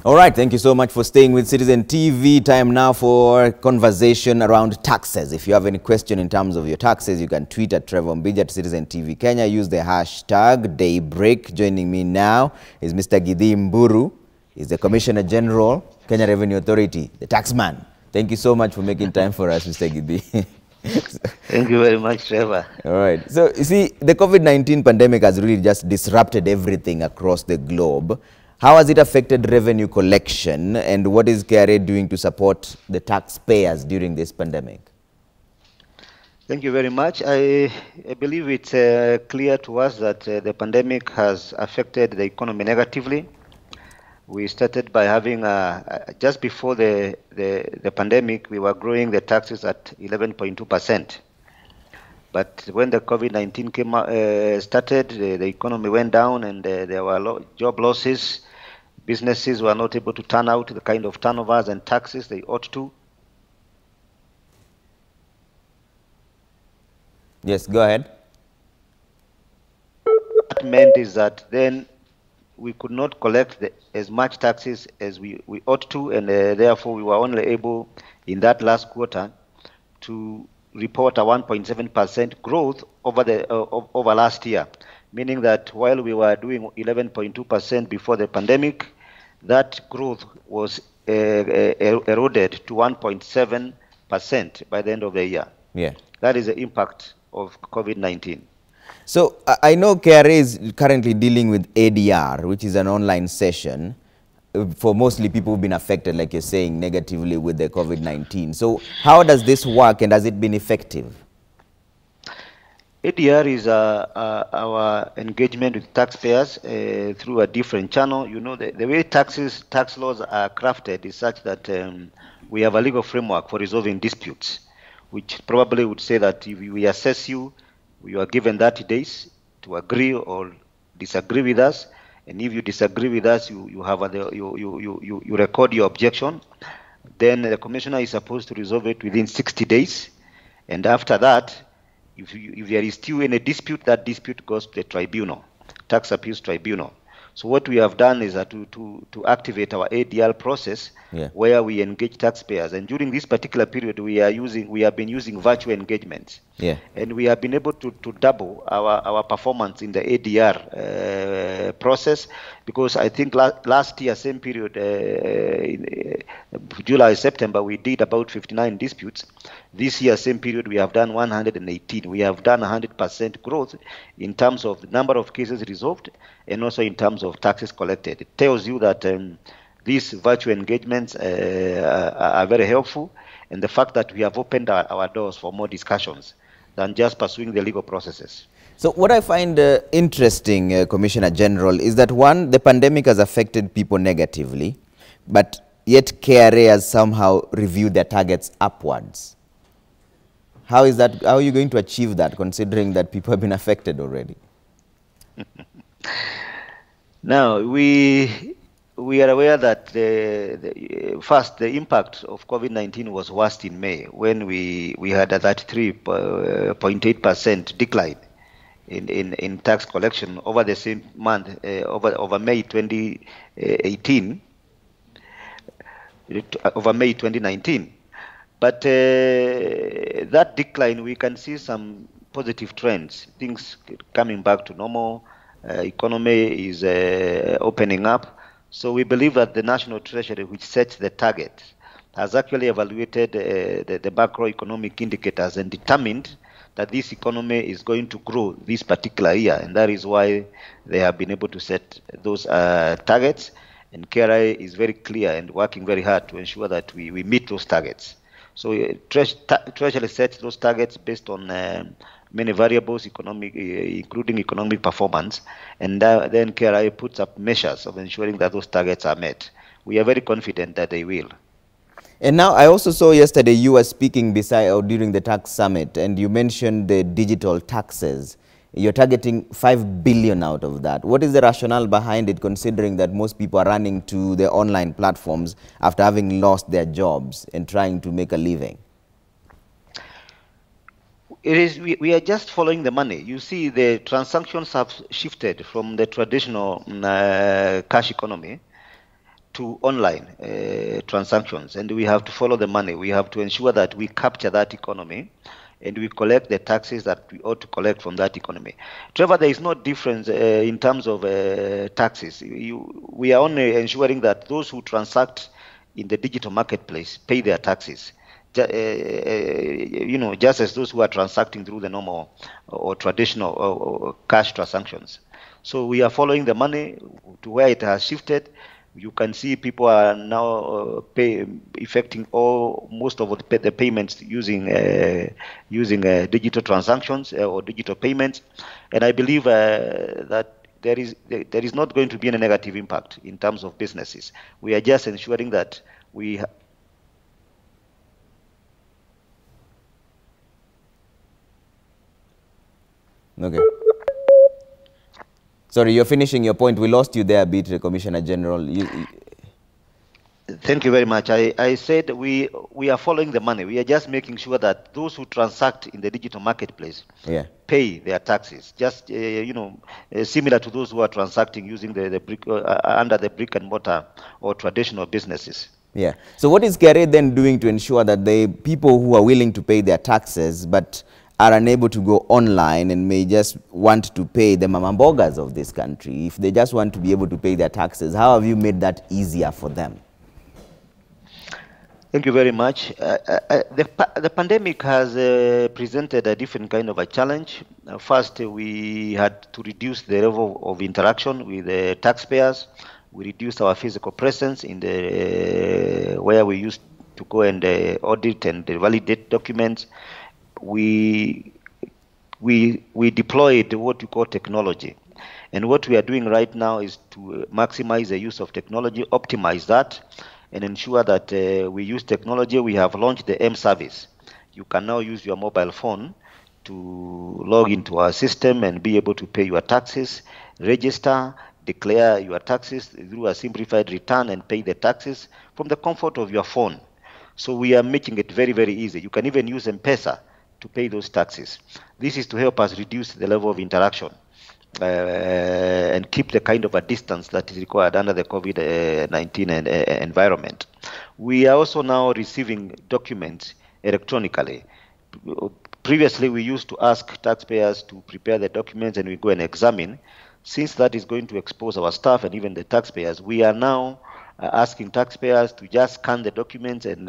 All right, thank you so much for staying with Citizen TV. Time now for conversation around taxes. If you have any question in terms of your taxes, you can tweet at Trevor Mbija at Citizen TV Kenya. Use the hashtag Daybreak. Joining me now is Mr. Gidhi Mburu. He's the Commissioner General, Kenya Revenue Authority, the taxman. Thank you so much for making time for us, Mr. Gidhi. Thank you very much, Trevor. All right. So, you see, the COVID-19 pandemic has really just disrupted everything across the globe. How has it affected revenue collection, and what is KRA doing to support the taxpayers during this pandemic? Thank you very much. I believe it's clear to us that the pandemic has affected the economy negatively. We started by having, just before the pandemic, we were growing the taxes at 11.2%. But when the COVID-19 started, the economy went down and there were job losses. Businesses were not able to turn out the kind of turnovers and taxes they ought to. Yes, go ahead. What that meant is that then we could not collect as much taxes as we ought to, and therefore we were only able in that last quarter to report a 1.7% growth over last year, meaning that while we were doing 11.2% before the pandemic, that growth was eroded to 1.7% by the end of the year. Yeah. That is the impact of COVID-19. So I know KRA is currently dealing with ADR, which is an online session for mostly people who've been affected, like you're saying, negatively with the COVID-19. So how does this work, and has it been effective? ADR is our engagement with taxpayers through a different channel. You know, the way tax laws are crafted is such that we have a legal framework for resolving disputes, which probably would say that if we assess you, you are given 30 days to agree or disagree with us. And if you disagree with us, you record your objection. Then the commissioner is supposed to resolve it within 60 days. And after that, if there is still any dispute, that dispute goes to the tribunal, tax appeals tribunal. So what we have done is to activate our ADR process, where we engage taxpayers. And during this particular period, we have been using virtual engagements. Yeah. And we have been able to double our performance in the ADR process, because I think last year, same period, in July, September, we did about 59 disputes. This year, same period, we have done 118. We have done 100% growth in terms of the number of cases resolved and also in terms of taxes collected. It tells you that these virtual engagements are very helpful, and the fact that we have opened our doors for more discussions than just pursuing the legal processes. So what I find interesting, Commissioner General, is that one, the pandemic has affected people negatively, but yet KRA has somehow reviewed their targets upwards. How is that? How are you going to achieve that, considering that people have been affected already? Now, we are aware that first, the impact of COVID-19 was worst in May, when we had a 33.8% decline in tax collection over the same month, over May 2018, over May 2019. But that decline, we can see some positive trends, things coming back to normal, economy is opening up. So we believe that the National Treasury, which sets the target, has actually evaluated the macroeconomic indicators and determined that this economy is going to grow this particular year. And that is why they have been able to set those targets. And KRA is very clear and working very hard to ensure that we meet those targets. So Treasury sets those targets based on many variables, including economic performance, and then KRA puts up measures of ensuring that those targets are met. We are very confident that they will. And now I also saw yesterday you were speaking during the tax summit, and you mentioned the digital taxes. You're targeting 5 billion out of that. What is the rationale behind it, considering that most people are running to the online platforms after having lost their jobs and trying to make a living? We are just following the money. You see, the transactions have shifted from the traditional cash economy to online transactions, and we have to follow the money. We have to ensure that we capture that economy and we collect the taxes that we ought to collect from that economy. Trevor, there is no difference in terms of taxes. We are only ensuring that those who transact in the digital marketplace pay their taxes. Just as those who are transacting through the normal or traditional or cash transactions. So we are following the money to where it has shifted. You can see people are now effecting most of the payments using digital transactions or digital payments, and I believe that there is not going to be any negative impact in terms of businesses. We are just ensuring that we. Okay. Sorry, you're finishing your point. We lost you there a bit, Commissioner General. Thank you very much. I said we are following the money. We are just making sure that those who transact in the digital marketplace pay their taxes. Just similar to those who are transacting using the brick under the brick and mortar or traditional businesses. Yeah. So what is KRA then doing to ensure that the people who are willing to pay their taxes but are unable to go online and may just want to pay the mamambogas of this country, if they just want to be able to pay their taxes, how have you made that easier for them? Thank you very much. The pandemic has presented a different kind of a challenge. First, we had to reduce the level of interaction with the taxpayers. We reduced our physical presence in where we used to go and audit and validate documents. We deployed what we call technology. And what we are doing right now is to maximize the use of technology, optimize that, and ensure that we use technology. We have launched the M service. You can now use your mobile phone to log into our system and be able to pay your taxes, register, declare your taxes through a simplified return, and pay the taxes from the comfort of your phone. So we are making it very, very easy. You can even use M-Pesa to pay those taxes. This is to help us reduce the level of interaction and keep the kind of a distance that is required under the COVID-19 environment. We are also now receiving documents electronically. Previously, we used to ask taxpayers to prepare the documents and we go and examine. Since that is going to expose our staff and even the taxpayers, we are now asking taxpayers to just scan the documents and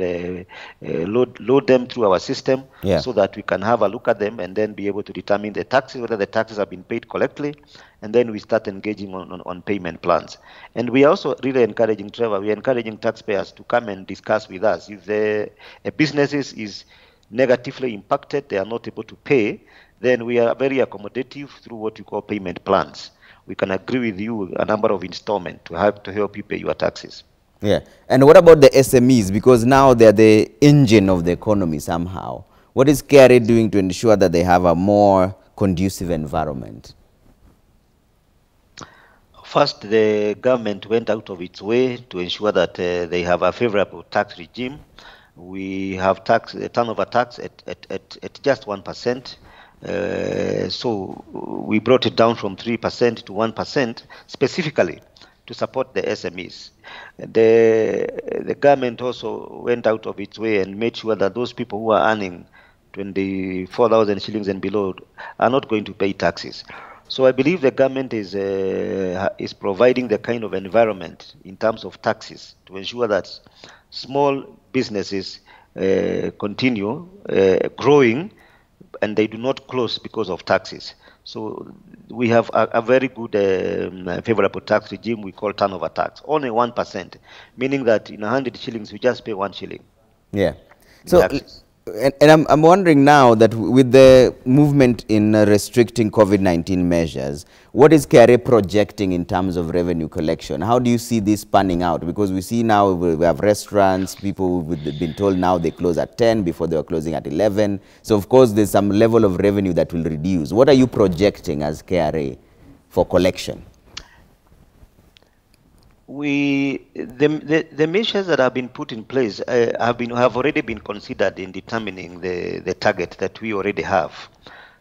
load them through our system so that we can have a look at them and then be able to determine the taxes, whether the taxes have been paid correctly, and then we start engaging on payment plans. And we are also really encouraging, Trevor, we are encouraging taxpayers to come and discuss with us. If a business is negatively impacted, they are not able to pay, then we are very accommodative through what we call payment plans. We can agree with you a number of installments to help you pay your taxes. Yeah. And what about the SMEs? Because now they're the engine of the economy somehow. What is KRA doing to ensure that they have a more conducive environment? First, the government went out of its way to ensure that they have a favorable tax regime. We have turnover tax at just 1%. So we brought it down from 3% to 1% specifically to support the SMEs. The government also went out of its way and made sure that those people who are earning 24,000 shillings and below are not going to pay taxes. So I believe the government is providing the kind of environment in terms of taxes to ensure that small businesses continue growing and they do not close because of taxes. So we have a very good favorable tax regime we call turnover tax, only 1%, meaning that in 100 shillings we just pay 1 shilling. Yeah. So, and I'm wondering now that with the movement in restricting COVID-19 measures, what is KRA projecting in terms of revenue collection? How do you see this panning out? Because we see now we have restaurants, people who've been told now they close at 10 before they were closing at 11. So of course there's some level of revenue that will reduce. What are you projecting as KRA for collection? The measures that have been put in place have already been considered in determining the target that we already have.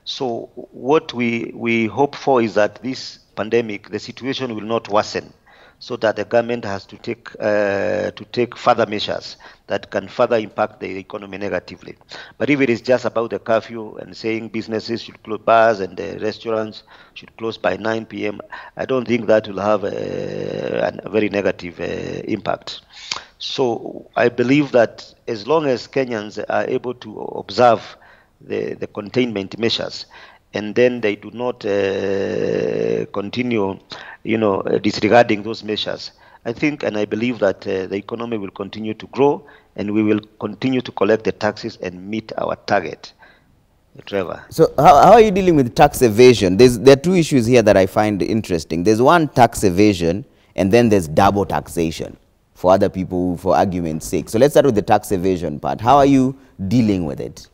So what we hope for is that this pandemic, the situation will not worsen, so that the government has to take further measures that can further impact the economy negatively. But if it is just about the curfew and saying businesses should close, bars and restaurants should close by 9 p.m., I don't think that will have a very negative impact. So I believe that as long as Kenyans are able to observe the containment measures, and then they do not continue, disregarding those measures, I think and I believe that the economy will continue to grow, and we will continue to collect the taxes and meet our target. Trevor. So how are you dealing with tax evasion? There are two issues here that I find interesting. There's one, tax evasion, and then there's double taxation for other people, for argument's sake. So let's start with the tax evasion part. How are you dealing with it?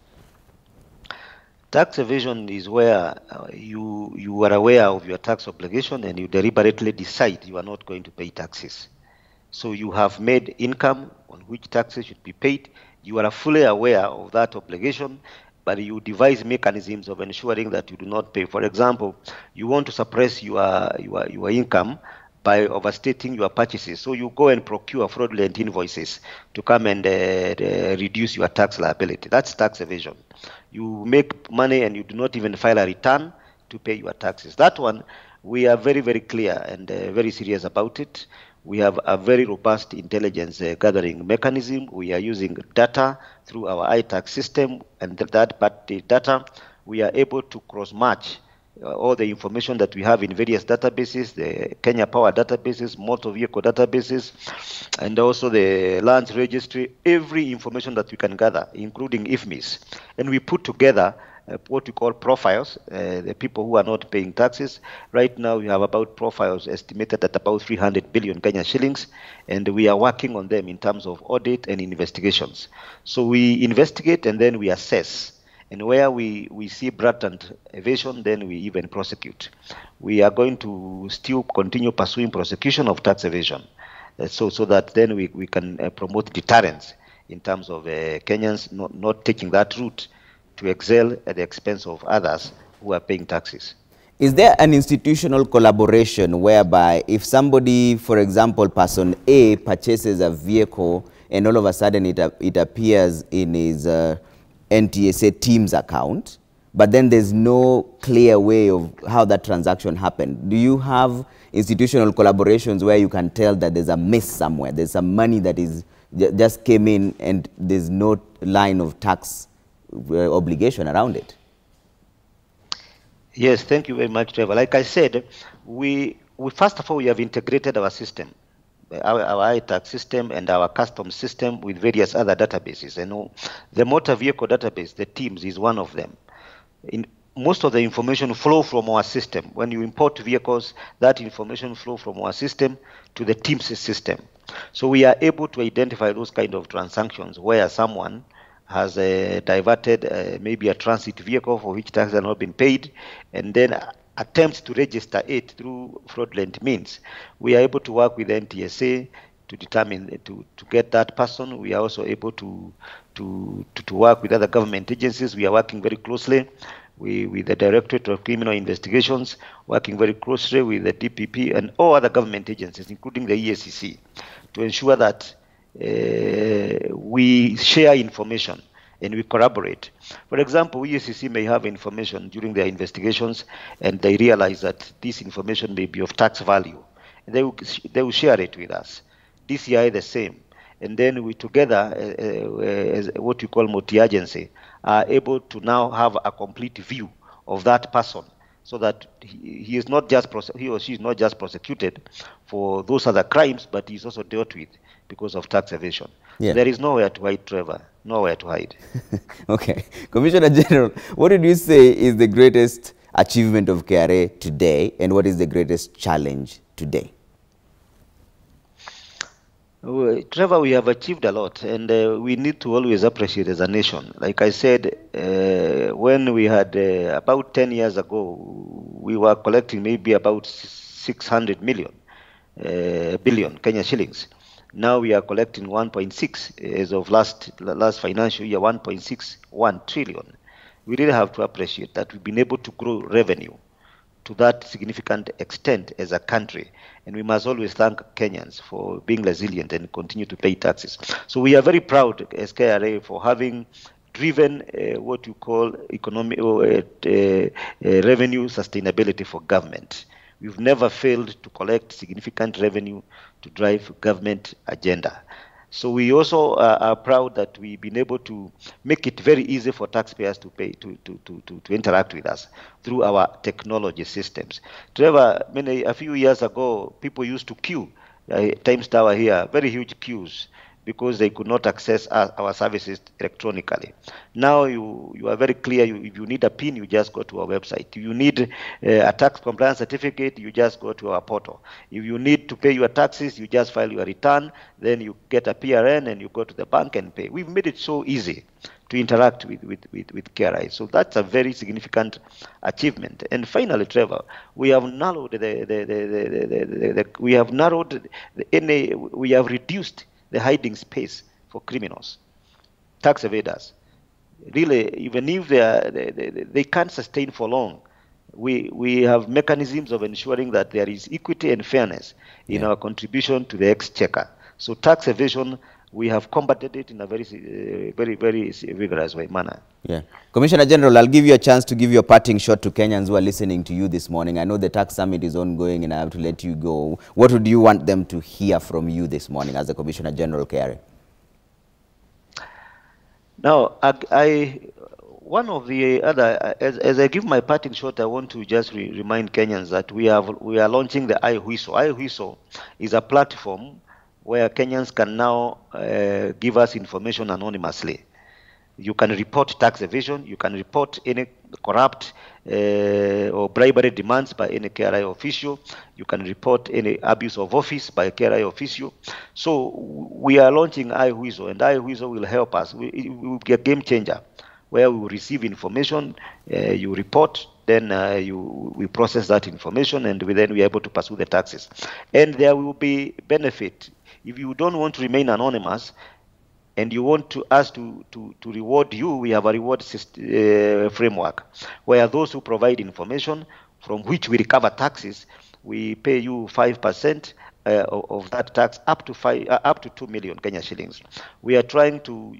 Tax evasion is where you are aware of your tax obligation and you deliberately decide you are not going to pay taxes. So you have made income on which taxes should be paid. You are fully aware of that obligation, but you devise mechanisms of ensuring that you do not pay. For example, you want to suppress your income by overstating your purchases. So you go and procure fraudulent invoices to come and reduce your tax liability. That's tax evasion. You make money and you do not even file a return to pay your taxes. That one, we are very, very clear and very serious about it. We have a very robust intelligence gathering mechanism. We are using data through our iTax system, and that data, we are able to cross-match all the information that we have in various databases, the Kenya Power databases, motor vehicle databases, and also the land registry, every information that we can gather, including SMEs. And we put together what we call profiles, the people who are not paying taxes. Right now, we have about profiles estimated at about 300 billion Kenya shillings, and we are working on them in terms of audit and investigations. So we investigate and then we assess. And where we see blatant evasion, then we even prosecute. We are going to still continue pursuing prosecution of tax evasion, so that then we can promote deterrence in terms of Kenyans not taking that route to excel at the expense of others who are paying taxes. Is there an institutional collaboration whereby if somebody, for example, person A purchases a vehicle and all of a sudden it appears in his NTSA Teams account, but then there's no clear way of how that transaction happened? Do you have institutional collaborations where you can tell that there's a miss somewhere, there's some money that is just came in and there's no line of tax obligation around it? Yes, thank you very much, Trevor. Like I said, we first of all, we have integrated our system, our iTax system and our customs system with various other databases. And the motor vehicle database, the Teams, is one of them. Most of the information flow from our system. When you import vehicles, that information flow from our system to the Teams system. So we are able to identify those kind of transactions where someone has diverted maybe a transit vehicle for which taxes have not been paid, and then attempts to register it through fraudulent means. We are able to work with NTSA to determine, to get that person. We are also able to work with other government agencies. We are working very closely with the Directorate of Criminal Investigations, working very closely with the DPP and all other government agencies, including the EACC, to ensure that we share information and we collaborate. For example, EACC may have information during their investigations and they realize that this information may be of tax value. And they will share it with us. DCI the same. And then we together, as what we call multi-agency, are able to now have a complete view of that person, so that he or she is not just prosecuted for those other crimes, but he is also dealt with because of tax evasion. Yeah. So there is nowhere to hide, Trevor. Nowhere to hide. Okay. Commissioner General, what did you say is the greatest achievement of KRA today, and what is the greatest challenge today? Trevor, we have achieved a lot, and we need to always appreciate as a nation. Like I said, when we had about 10 years ago, we were collecting maybe about 600 billion Kenya shillings. Now we are collecting 1.6 as of last financial year, 1.61 trillion. We really have to appreciate that we've been able to grow revenue to that significant extent as a country. And we must always thank Kenyans for being resilient and continue to pay taxes. So we are very proud as KRA for having driven what you call economic revenue sustainability for government. We've never failed to collect significant revenue to drive government agenda. So we also are proud that we've been able to make it very easy for taxpayers to pay to interact with us through our technology systems. Trevor, a few years ago, people used to queue Times Tower here, very huge queues, because they could not access our services electronically. Now you are very clear. If you need a PIN, you just go to our website. If you need a tax compliance certificate, you just go to our portal. If you need to pay your taxes, you just file your return, then you get a PRN and you go to the bank and pay. We've made it so easy to interact with KRA. So that's a very significant achievement. And finally, Trevor, we have narrowed we have reduced the hiding space for criminals, tax evaders. Really, even if they can't sustain for long, we have mechanisms of ensuring that there is equity and fairness in our contribution to the exchequer. So tax evasion, we have combated it in a very vigorous manner. Yeah. Commissioner General, I'll give you a chance to give your parting shot to Kenyans who are listening to you this morning. I know the tax summit is ongoing and I have to let you go. What would you want them to hear from you this morning as the Commissioner General KRA? Now, one of the other, as I give my parting shot, I want to just remind Kenyans that we are launching the iWhistle. iWhistle is a platform where Kenyans can now give us information anonymously. You can report tax evasion, you can report any corrupt or bribery demands by any KRA official, you can report any abuse of office by a KRA official. So we are launching iWhistle, and iWhistle will help us. It will be a game changer, where we will receive information, you report, then we process that information, and then we are able to pursue the taxes. And there will be benefit. If you don't want to remain anonymous and you want us to reward you, we have a reward framework where those who provide information from which we recover taxes, we pay you 5% of that tax up to 2 million Kenya shillings. We are trying to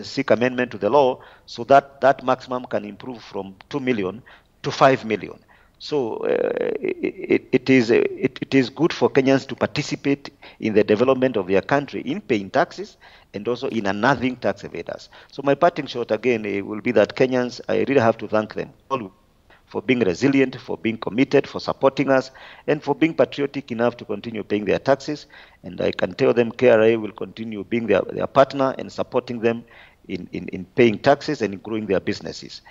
seek amendment to the law so that that maximum can improve from 2 million to 5 million. So it is good for Kenyans to participate in the development of their country in paying taxes and also in unearthing tax evaders. So my parting shot again will be that Kenyans, I really have to thank them all for being resilient, for being committed, for supporting us, and for being patriotic enough to continue paying their taxes. And I can tell them KRA will continue being their partner and supporting them in paying taxes and in growing their businesses.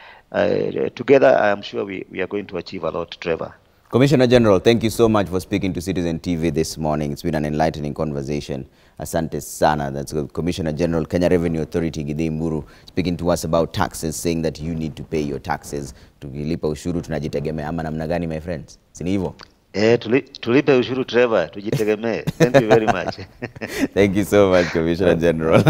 Together, I am sure we are going to achieve a lot, Trevor. Commissioner General, thank you so much for speaking to Citizen TV this morning. It's been an enlightening conversation. Asante sana. That's Commissioner General, Kenya Revenue Authority, Githii Mburu, speaking to us about taxes, saying that you need to pay your taxes. Tukilipa ushuru tunajitegemea ama namna gani, my friends? Sini hivyo? Tulipe ushuru, Trevor, tujitegemee. Thank you very much. Thank you so much, Commissioner General.